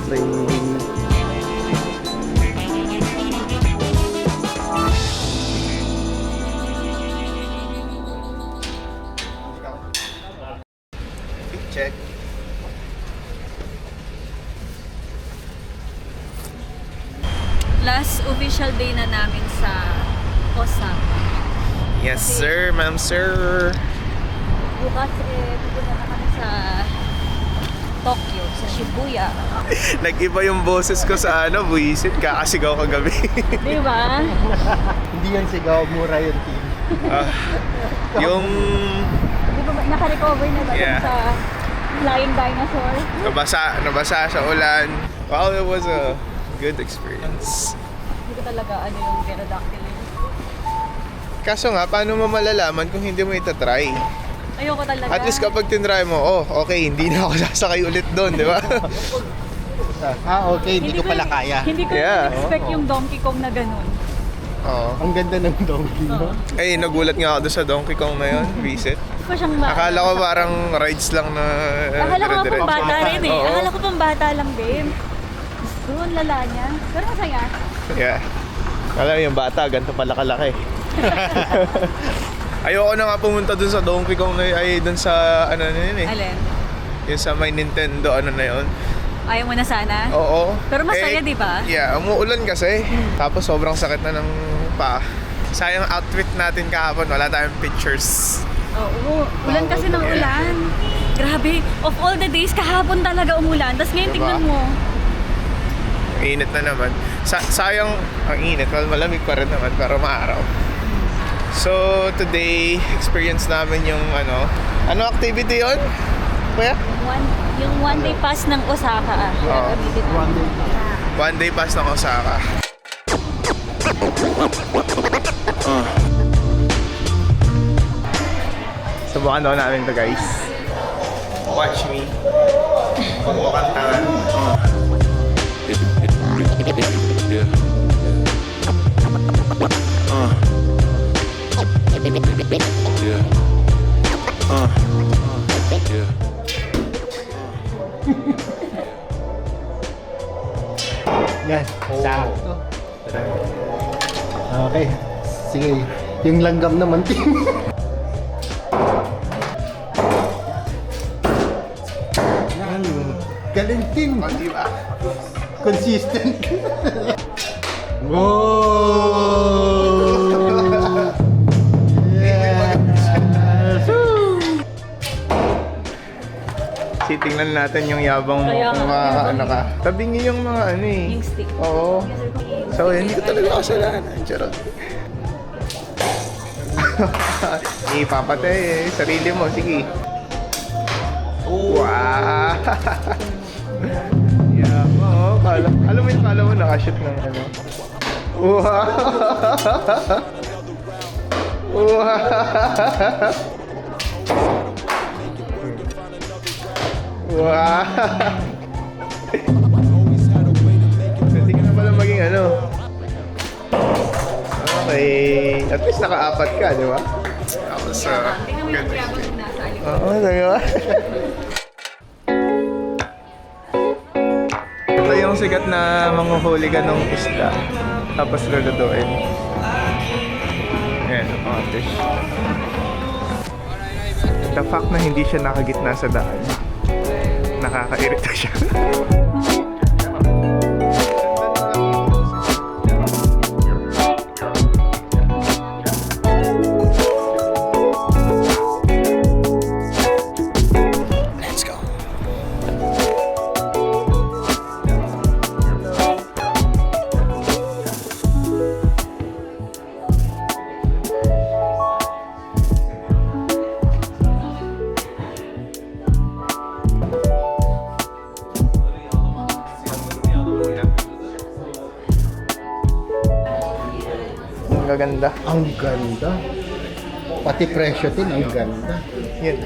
Okay. Check. Last official day na namin sa Osaka. Yes, sir, ma'am, sir. Bukas pupunta na kami sa Tokyo, sa Shibuya. Nag-iba yung boses ko sa buwisit, kakasigaw kagabi. Di ba? Hindi yan sigaw, mura yun, team. Yung Di ba naka-recover na ba Yeah. sa flying dinosaur? nabasa sa ulan. Well, it was a good experience. Hindi ko talaga yung pterodactyl. Kaso nga, paano mo malalaman kung hindi mo itatry? Ayoko talaga. At least kapag tinry mo, okay, hindi na ako sasakay ulit doon, di ba? Okay, hindi ko pala kaya. Hindi ko Yeah. expect yung Donkey Kong na ganun. Oo. Ang ganda ng donkey, no? Ay, nagulat nga ako doon sa Donkey Kong na yun, visit. Hindi ko siyang Akala ko parang rides lang na Akala ko pang dire-diretso. bata rin eh. Oo. Akala ko pang bata lang din. Gusto, ang lala niya. Pero masaya. Yeah. Alam mo yung bata, ganito pala kalaki. Ayoko na nga pumunta dun sa Donkey Kong ay dun sa na yun eh. Alin? Yung sa may Nintendo na yun. Ayaw mo na sana? Oo. Pero masaya, di ba? Yeah, umuulan kasi. Tapos sobrang sakit na ng paa. Sayang outfit natin kahapon, wala tayong pictures. Oo, ulan kasi ng ulan. Grabe, of all the days, kahapon talaga umulan. Tapos ngayon Diba? tignan mo. Init na naman. Sayang ang init, malamig pa rin naman pero maaraw. So today, experience namin yung ano activity yon? Kuya? Yung one day pass ng Osaka. Oo. Gagamitin namin. One day pass ng Osaka. Subukan daw namin to, guys. Watch me. Pagbukan tangan. Yeah. Yeah. Yeah. Yan, sakto. Okay, sige. Yung langgam naman, team. Yan, galing, team. Di ba? Consistent. Wow! Tingnan natin yung yabang mo Kaya kung nga. ka. Tabingi yung mga Yung stick. Oo. So, hindi ko talaga kasalanan. Charot. Ipapatay sarili mo. Sige. Wow! Yabang. Alam mo nakashoot ng Wow! Wow! Wow! Pwede ka na pala maging Okay. At least naka-apat ka, di ba? Tapos, Tingnan mo yung yabang na nasa alip. Oo, di ba? Ito yung sikat na manguhuli ka ng isda. Tapos lulutuin. Ayan, mga fish. The fact na hindi siya nakagitna sa daan, nakakairita siya. Let's go. Ang gaganda. Ang ganda. Pati presyo din, ang ganda. Yun,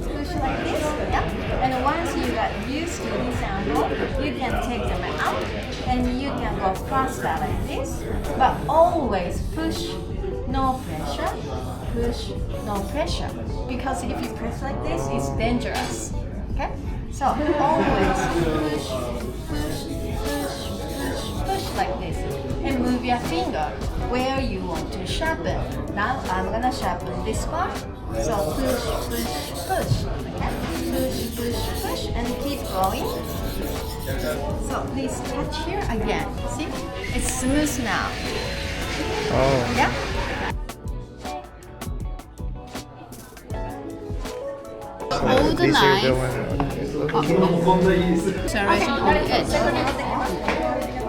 Push like this, yeah. And once you got used to this angle, you can take them out and you can go faster like this. But always push, no pressure. push, no pressure. Because if you press like this, it's dangerous. Okay? So always push, push, push, push, push like this. And move your finger where you want to sharpen. Now I'm gonna sharpen this part. So push, push, push. Okay? Push, push, push, and keep going. So please touch here again. See? It's smooth now. Oh. Yeah? Hold the These are the knife. ones. Serration on the edge.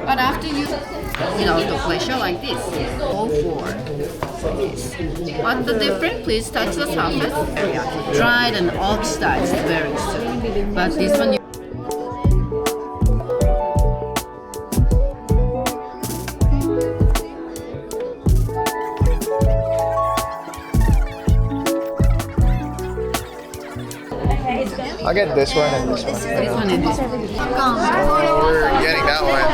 But after you the pressure like this, go forward. But the difference, please touch the surface. Dried and oxidized very soon. But this one, I'll get this one and this one. this one and this one. We're getting that one.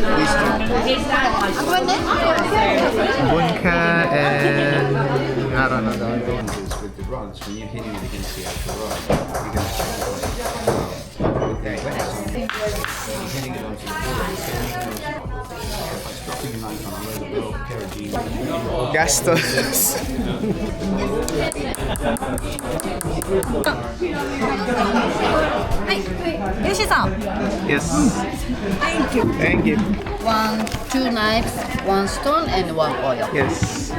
These two. Bunka and I don't know the other one. With the rods, when you're hitting it against the actual rod, you're going to with that hitting it onto the board. Dropping a knife on a load of little carrageenan. Gastos. Yes. Thank you. Thank you. 2 knives, 1 stone, and 1 oil. Yes.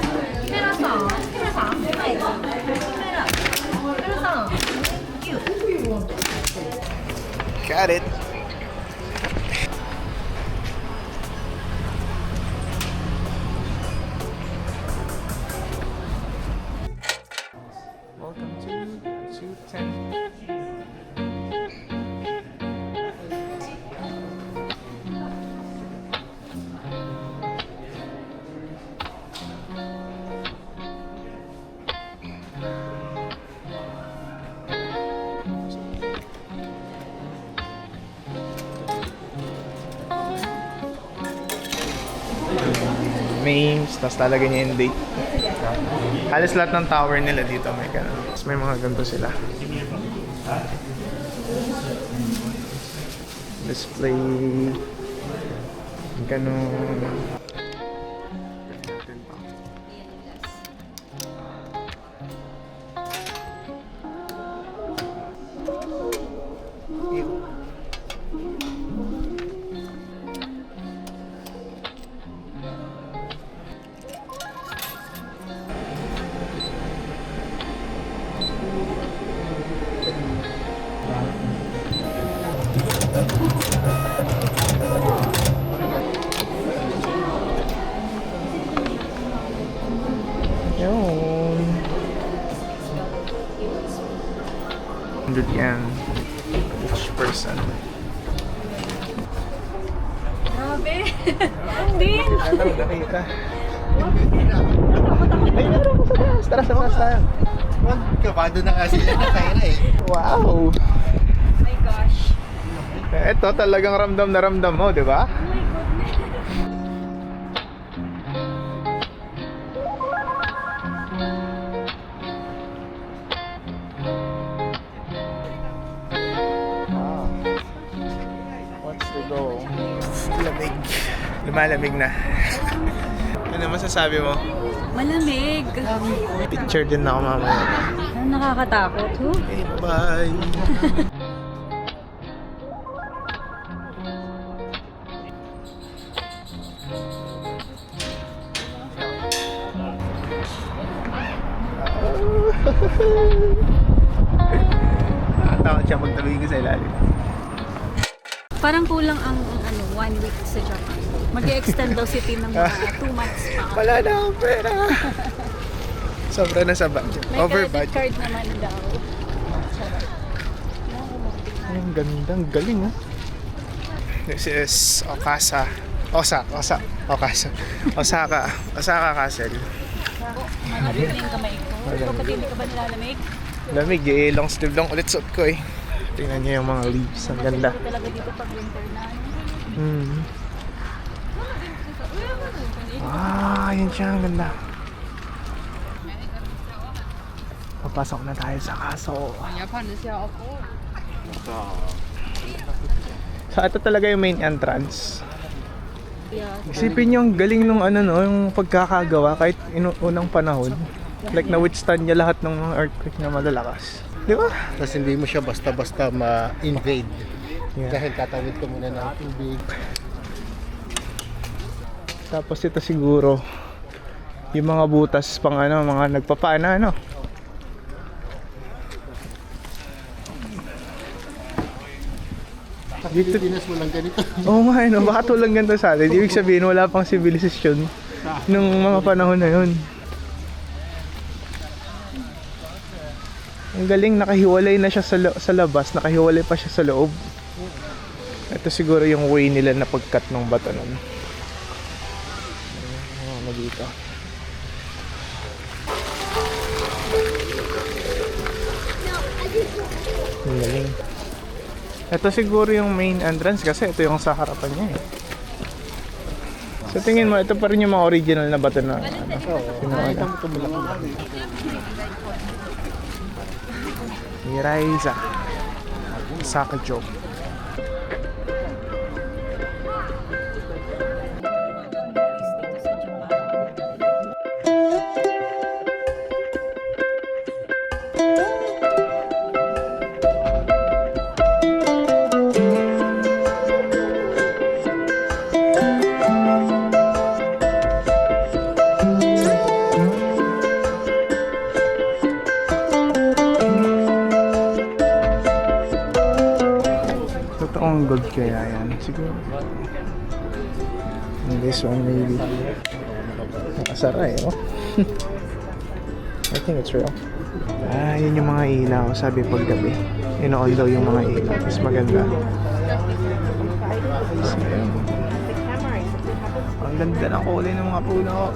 Got it. Welcome to 210. Names, tapos lalagay niya yung date. Halos lahat ng tower nila dito may ganun. Tapos may mga ganito sila. Display. Ganun. Yun. 100 yen each person. Grabe. Din. Ano, nakita. Ay, meron ko sa taas. Tara, sa taas tayo. Kabado na kasi yan na kaya eh. Wow! Oh my gosh. Ito talagang ramdam na ramdam mo, di ba? Oh my goodness. Ah. What's the goal? Lamig. Lumalamig na. Ano masasabi mo? Malamig. Picture din ako mamaya. Ano nakakatakot, huh? Okay, bye! Nakatakot siya pag tabingin sa ilalim. Parang kulang ang 1 week sa Japan. Mag-extend daw si Tim ng mga 2 months pa. Wala na akong pera. Sobra na sa budget. May Over credit budget. card naman daw. Ay, ang ganda, ang galing oh. This is Okasa. Osaka Castle. Malamig na yung kamay ko. Kapag hindi ka ba nilalamig? Lamig eh, long sleeve lang ulit suot ko eh. Tingnan niyo yung mga leaves, ang ganda. Talaga dito pag winter na. Ah, yun siya, ang ganda. Papasok na tayo sa kaso. So ito talaga yung main entrance. Isipin nyo ang galing nung ano no, yung pagkakagawa kahit unang panahon. Like na-withstand niya lahat ng mga earthquake na malalakas. Di ba? Tapos hindi mo siya basta-basta ma-invade. Yeah. Dahil tatawid ka muna ng tubig. Tapos ito siguro yung mga butas pang ano, mga nagpapana ano. Dito Pilipinas mo lang ganito. Oo nga, no? Baka tulang ganito sa atin. Ibig sabihin, wala pang sibilisasyon nung mga panahon na yun. Ang galing, nakahiwalay na siya sa labas, nakahiwalay pa siya sa loob. Ito siguro yung way nila na pagkat ng bato nun. Ano dito? Ang galing. Ito siguro yung main entrance kasi ito yung sa harapan niya eh. So tingin mo, ito pa rin yung mga original na bato na pinakita. Miraiza Sakajo. Totoong gold kaya yan siguro. And this one maybe. Nakasara eh, oh. I think it's real. Ah, yun yung mga ilaw. Sabi pag gabi, ino-on daw yung mga ilaw. Mas maganda. So, yun. Ang ganda ng kulay ng mga puno.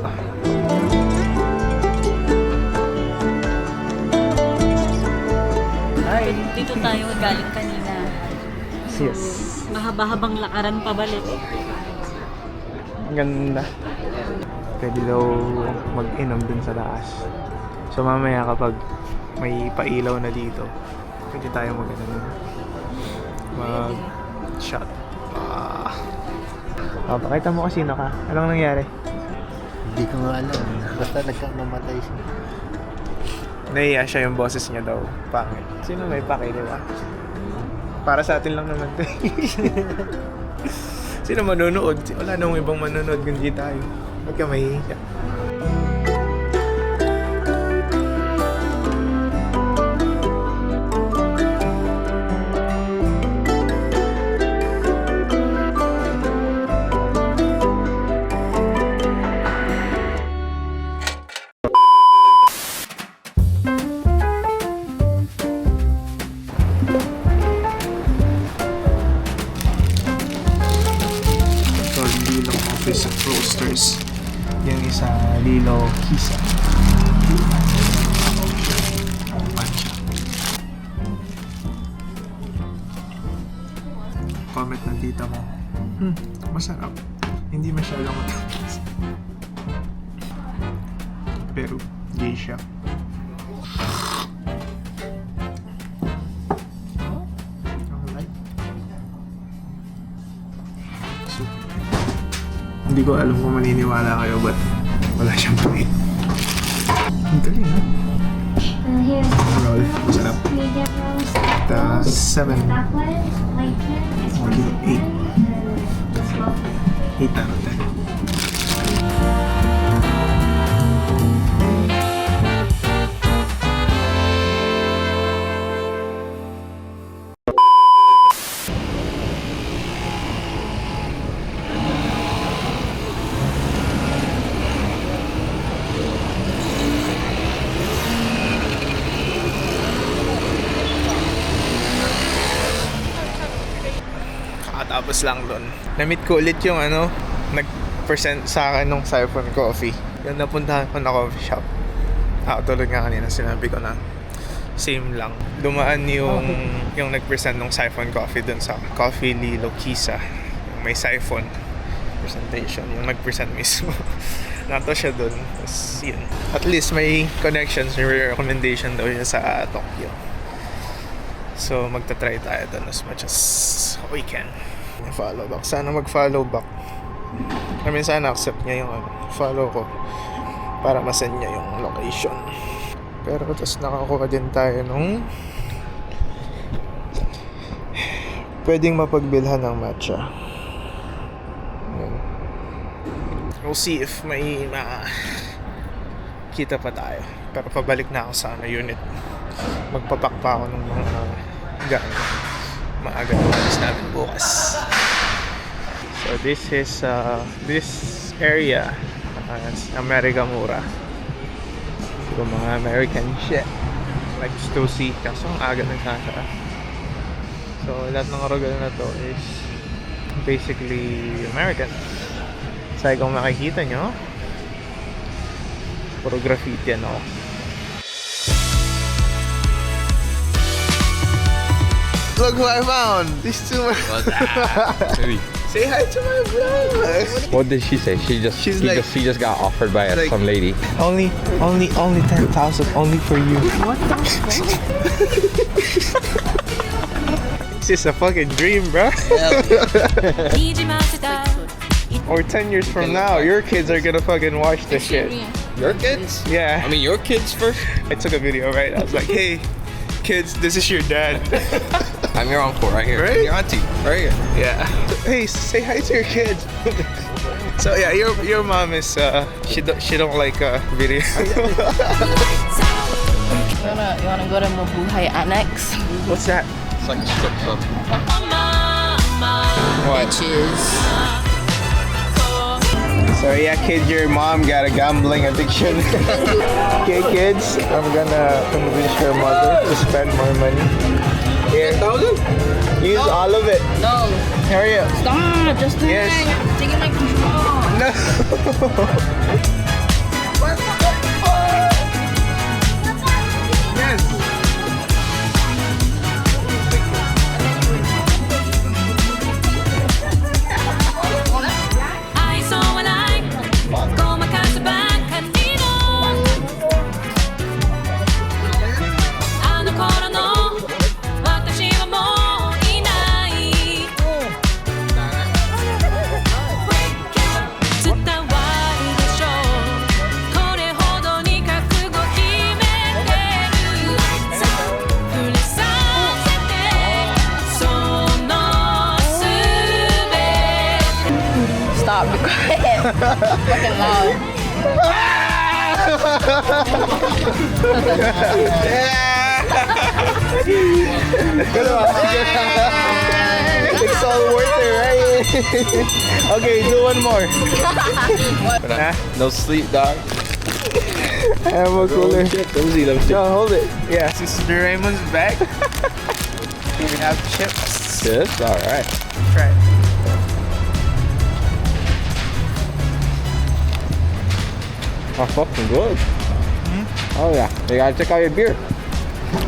Hi! Dito tayo galing kanina. Yes. Mahaba-habang lakaran pabalik. Ang ganda. Pwede daw mag-inom dun sa taas. So mamaya kapag may pailaw na dito, pwede tayo mag-shot. Pakita mo kasi sino ka. Anong nangyari? Hindi ko nga alam. Basta nagkamamatay siya. Naiya siya yung boses niya daw. Pangit. Sino may paki, di ba? Para sa atin lang naman to. Sino manonood? Wala nang ibang manonood kundi tayo. Huwag ka mahihiya. Lilo Office of Roasters. Yung isa, Lilo Kisa. Matcha. Comment ng tita mo. Masarap. Hindi masyadong matamis. Pero, geisha. Alright. Super. Hindi ko alam kung maniniwala kayo, but wala siyang pait. Ang galing, ha? Here's Roll. Masarap. medium roast. The 7. That one, light one. This Okay, one's 8. 8 out of 10. Tapos lang doon. Na-meet ko ulit yung nag-present sa akin ng Siphon Coffee. Yung napuntahan ko na coffee shop. Tulad nga kanina sinabi ko na same lang. Dumaan yung nag-present ng Siphon Coffee doon sa Coffee Lilo Kisa. May siphon presentation. Yung nag-present mismo. Nato siya dun. Tapos yun. At least may connections, may recommendation daw siya sa Tokyo. So magta-try tayo dun as much as we can. Follow back. Sana mag-follow back. I mean, sana accept niya yung follow ko para masend niya yung location. Pero tapos nakakuha din tayo nung pwedeng mapagbilhan ng matcha. Ayan. We'll see if may kita pa tayo. Pero pabalik na ako sa unit. Magpapak pa ako ng mga gamit. Maaga na alis namin bukas. So this is this area America Mura. Yung mga American shit like Stussy. Kaso ang aga nagkaka. So lahat ng rogal na to is basically American. So kung makikita nyo, puro graffiti yan ako. Look who I found! These two are... Say hi to my vlog! What did she say? She just got offered by like- some lady. Only 10,000 only for you. What the fuck? This is a fucking dream, bro. Or 10 years from now, your kids are gonna fucking watch this shit. Your kids? Yeah. I mean, your kids first. I took a video, right? I was like, hey, kids, this is your dad. I'm your uncle right here. Right? Your auntie right here. Yeah. Hey, say hi to your kids. So yeah, your mom is she don't like video. You wanna go to Mabuhay Annex? What's that? It's like a strip club. Bitches. So yeah, kids, your mom got a gambling addiction. Okay, kids, I'm gonna convince your mother to spend more money. Here, use all of it. No. Hurry up. Stop. Just do Yes. it. Taking my control. No. Yes. Stop. Be quiet. Fucking loud. It's all worth it, right? Okay, do one more. No sleep, dog. I have a cooler. Let No, hold it. Yeah, Sister Raymond's back. We have chips. Yes, all right. Try it. Oh, fucking good. Oh yeah, you gotta check out your beer.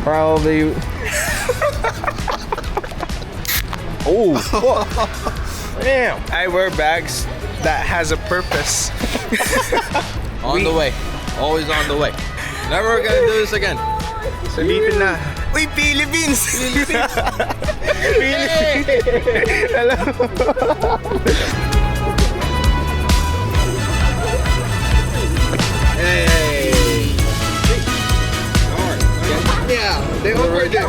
Probably. Oh, Damn. I wear bags that has a purpose. on the way. Always on the way. Never gonna do this again. Salipin na. Uy, Philippines! Philippines! Hello. Hey! Yeah, they offered it.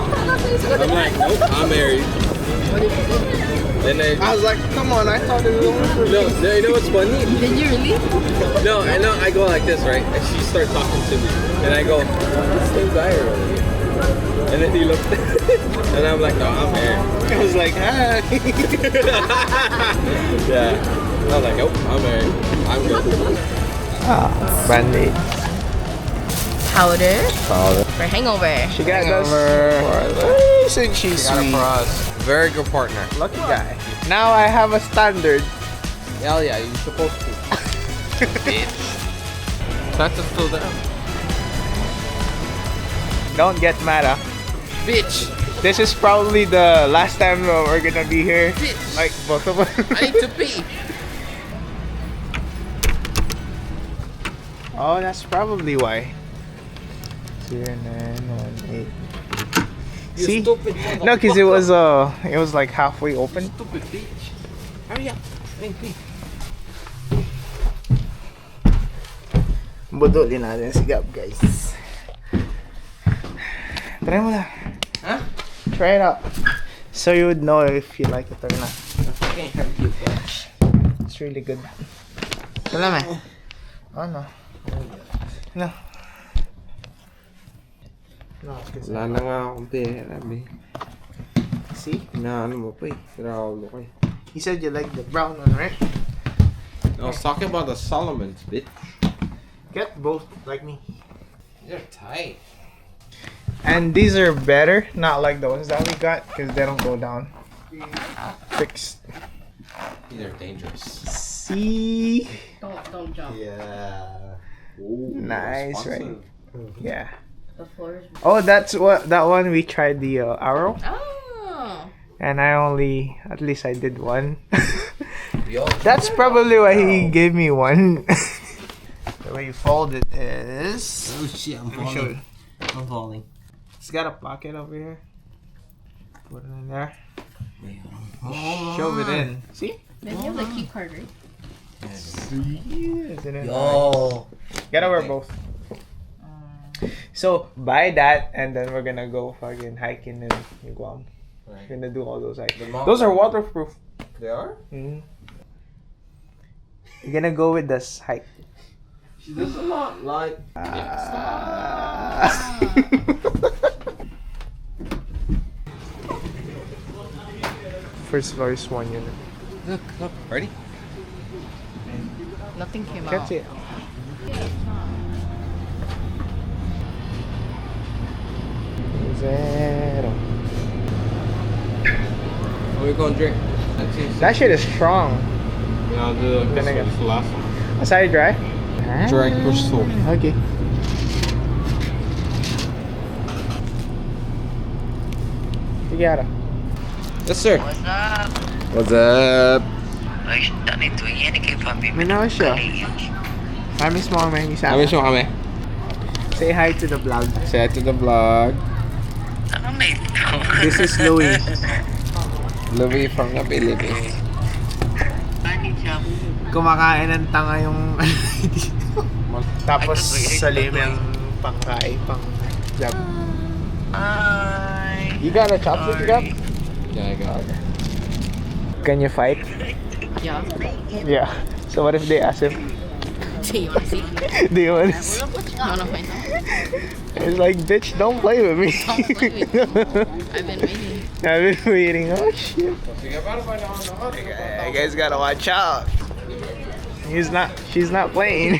I'm like, nope, I'm married. Then I was like, come on, I thought it was only for no, you know what's funny? Did you really? No, I know. I go like this, right? And she starts talking to me, and I go, "What's the guy over here?" And then he looked, and I'm like, "No, I'm married." I was like, hi. Yeah. I'm like, "Nope, I'm married. I'm good." Band-Aid. Powder. For hangover. She got us. Isn't she sweet? us. Very good partner. Lucky guy. Now I have a standard. Hell yeah, you're supposed to. Bitch. That's still there. Don't get mad, huh? Bitch. This is probably the last time we're gonna be here. Bitch. Like both of us. I need to pee. Oh, that's probably why. 0918. See? Stupid No, because it was like halfway open. Stupid bitch. Hurry up. Quick. Budulin natin si Gab, guys. Try mo na. Huh? Try it out. So you would know if you like it or not. I can't help you, bitch. It's really good. Wala man. Oh no. No. No, kasi Wala na nga akong pera, be. see? Inaano mo pa eh. Siraulo ka eh. He said you like the brown one, right? I was talking about the Solomons, bitch. Get both like me. They're tight. And these are better, not like the ones that we got, because they don't go down. Fixed. They're dangerous. See? Don't jump. Yeah. Ooh, Nice, responsive. Yeah. The floor is. Oh, that's what that one we tried the arrow, Oh. and I only at least I did one. We all That's probably why he gave me one. The way you fold it is. Oh shit, I'm Let me show you. I'm falling. It's got a pocket over here. Put it in there. Shove it in. See? Then you have the key card, right? Yeah, it's in it. Yo. Gotta wear both. So buy that, and then we're gonna go fucking hiking in Guam. Right. We're gonna do all those hikes. The mountain- Those are waterproof. They are? Mhm. You're gonna go with this hike. She does a lot like. First floor is 1 unit. Look. Ready? Nothing came Can't out. see it. Zero. What are we gonna drink? Let's see. That shit is strong. Yeah, I'll do Then again. the last one. Aside dry? Dry crystal. Okay. Sigara. Yes, sir. What's up? What's up? Ay, nito yan. Kay Fabi. Ano siya? Kami small man isa. Kami siya kami. Say hi to the vlog. Say hi to the vlog. Ano na ito? This is Louis. Louis from the Philippines. Kumakain ng tanga yung tapos salim yung pangkain, pang job. Ay. You got a chopstick, Gab? Yeah, I got it. Can you fight? Yeah. Yeah. So what if they ask him? Do you want to see? Do you want to see? I want to find out. It's like, bitch, don't play with me. Don't play with me. I've been waiting. I've been waiting. Oh shit. You guys gotta watch out. She's not playing.